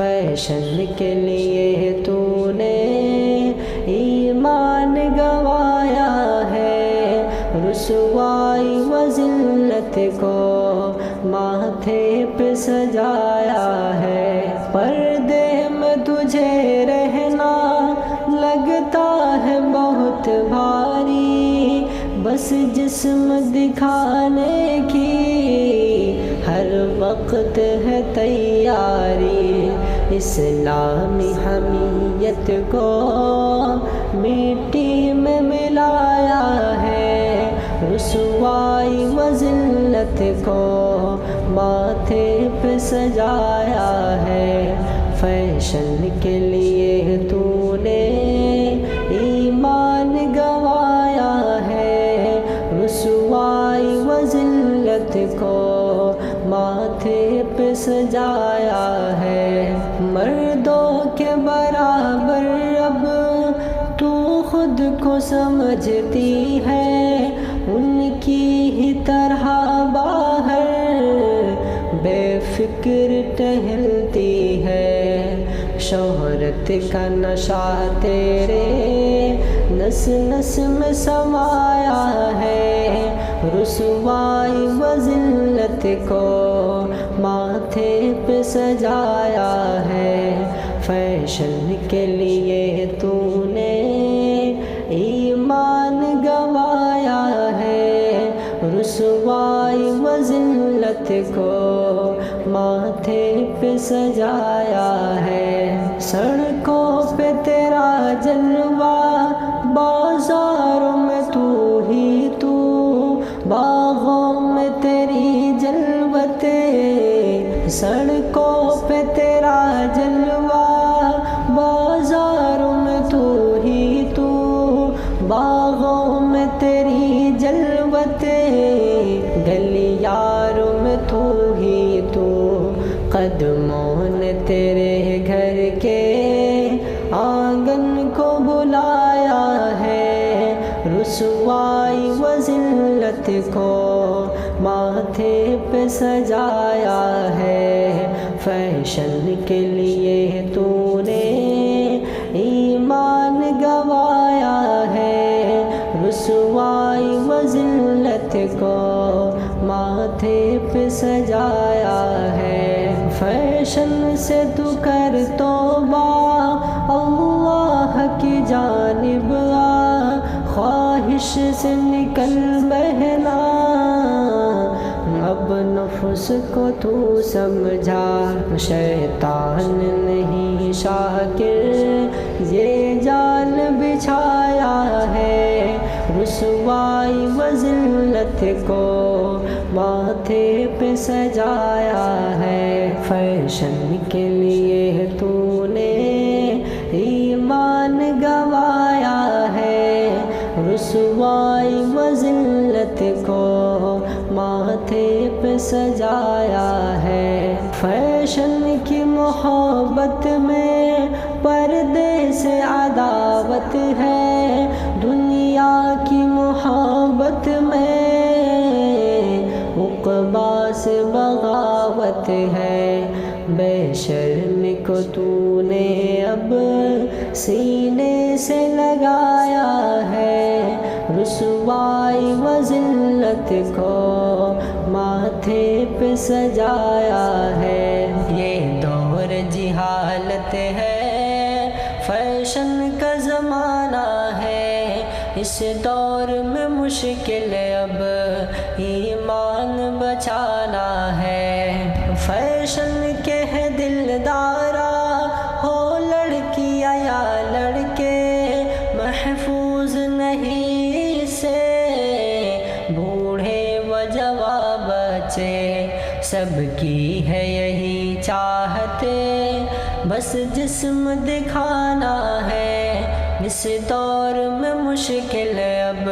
Fashion کے لیے تو نے ایمان گوایا ہے، رسوائی و ذلت کو ماتھے پہ سجایا ہے۔ پردے میں تجھے رہنا لگتا ہے بہت بھاری، بس جسم دکھانے کی ہر وقت ہے تیاری۔ اسلامی حمیت کو مٹی میں ملایا ہے، رسوائی و ذلت کو ماتھے پہ سجایا ہے۔ فیشن کے لیے تو نے ایمان گوایا ہے، رسوائی و ذلت کو ماتھے پہ سجایا ہے۔ مردوں کے برابر اب تو خود کو سمجھتی ہے، ان کی ہی طرح باہر بے فکر ٹہلتی ہے۔ شہرت کا نشہ تیرے نس نس میں سمایا ہے، رسوائی و ذلت کو ماتھے پہ سجایا ہے۔ فیشن کے لیے تو نے ایمان گوایا ہے، رسوائی و ذلت کو ماتھے پہ سجایا ہے۔ سڑکوں پہ تیرا جلوہ، بازاروں میں تو ہی تو، باغوں میں تیری جلوتیں۔ سڑکوں پہ تیرا جلوہ، بازاروں میں تو ہی تو، باغوں میں تیری جلوتیں۔ گلیاروں میں تو ہی تو، قدموں نے تیرے گھر کے آنگن کو بلایا ہے، رسوائی و ذلت کو ماتھے پہ سجایا ہے۔ فیشن کے لیے تو نے ایمان گوایا ہے، رسوائی و ذلت کو ماتھے پہ سجایا ہے۔ فیشن سے تو کر توبہ، اللہ کی جانب آ، خواہش سے نکل بہنا، اب نفس کو تو سمجھا، شیطان نہیں شاکر یہ جال بچھایا ہے، رسوائی و ذلت کو ماتھے پہ سجایا ہے۔ فیشن کے لیے تو نے ایمان گوایا ہے، رسوائی و ذلت کو ماتھے پہ سجایا ہے۔ فیشن کی محبت میں پردے سے عداوت ہے، دنیا کی محبت میں عقبا سے بغاوت ہے۔ بے شرم کو تو نے اب سینے سے لگایا ہے، رسوائی و ذلت کو ماتھے پہ سجایا ہے۔ یہ دور جہالت ہے، فیشن کا زمانہ ہے، اس دور میں مشکل اب ایمان بچانا ہے۔ فیشن کے ہے دلدارا، ہو لڑکیاں یا لڑکے، محفوظ نہیں سے بوڑھے و جوان بچے، سب کی ہے یہی چاہت، بس جسم دکھانا ہے۔ اس دور میں مشکل اب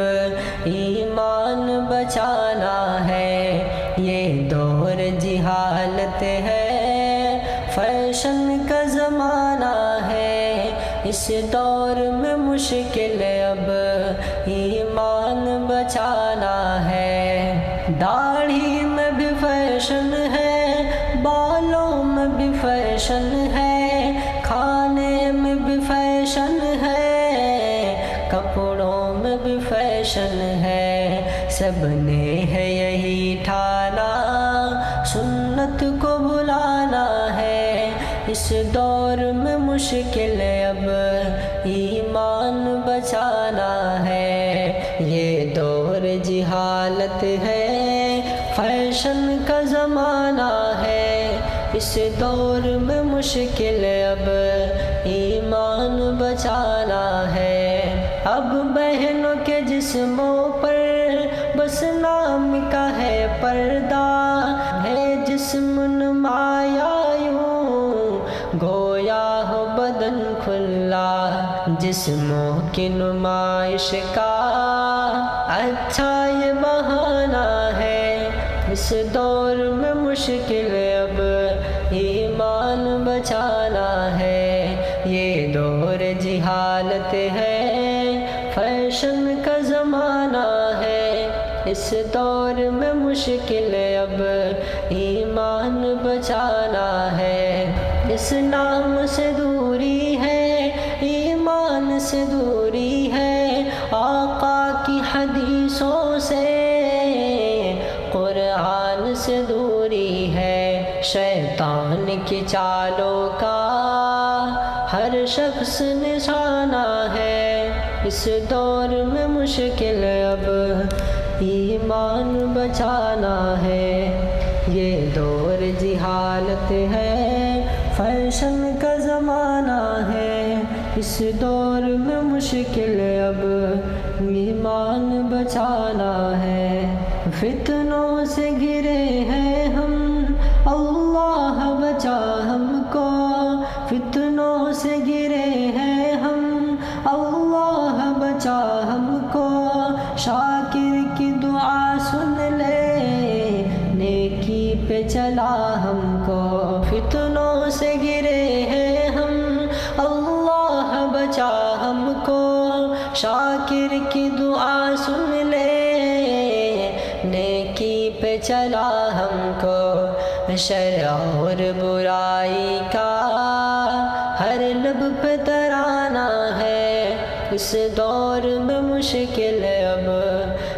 ایمان بچانا ہے، یہ دور جہالت ہے، فیشن کا زمانہ ہے، اس دور میں مشکل اب ایمان بچانا ہے۔ داڑھی میں بھی فیشن ہے، بالوں میں بھی فیشن ہے، فیشن ہے، سب نے ہے یہی ٹھانا، سنت کو بلانا ہے۔ اس دور میں مشکل اب ایمان بچانا ہے، یہ دور جہالت ہے، فیشن کا زمانہ ہے۔ اس دور میں مشکل اب ایمان بچانا ہے۔ اب بہنوں کے جسموں پر بس نام کا ہے پردہ، ہے جسم نمایاں یوں گویا ہو بدن کھلا، جسموں کی نمائش کا اچھا یہ بہانہ ہے۔ اس دور میں مشکل اب ایمان بچانا ہے، یہ دور جہالت ہے، فیشن کا زمانہ ہے۔ اس دور میں مشکل اب ایمان بچانا ہے۔ اس نام سے دوری ہے، ایمان سے دوری ہے، آقا کی حدیثوں سے قرآن سے دوری ہے، شیطان کی چالوں کا ہر شخص نشانہ ہے۔ اس دور میں مشکل اب ایمان بچانا ہے، یہ دور جہالت ہے، فیشن کا زمانہ ہے۔ اس دور میں مشکل اب ایمان بچانا ہے۔ فتنوں سے گرے ہیں ہم، اللہ بچا ہم کو، فتنوں سے گرے ہیں ہم، اللہ بچا ہم کو، شاکر کی دعا سن لے، نیکی پہ چلا ہم کو۔ فتنوں سے گرے ہیں ہم، اللہ بچا ہم کو، شاکر کی دعا سن لے، نیکی پہ چلا ہم کو۔ شر اور برائی کا ہر لب پہ ترانہ ہے، اس دور میں مشکل اب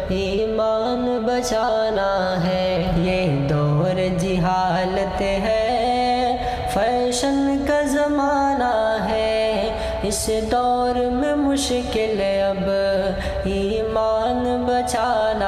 ایمان بچانا ہے، یہ دور جہالت ہے، فیشن کا زمانہ ہے۔ اس دور میں مشکل اب ایمان بچانا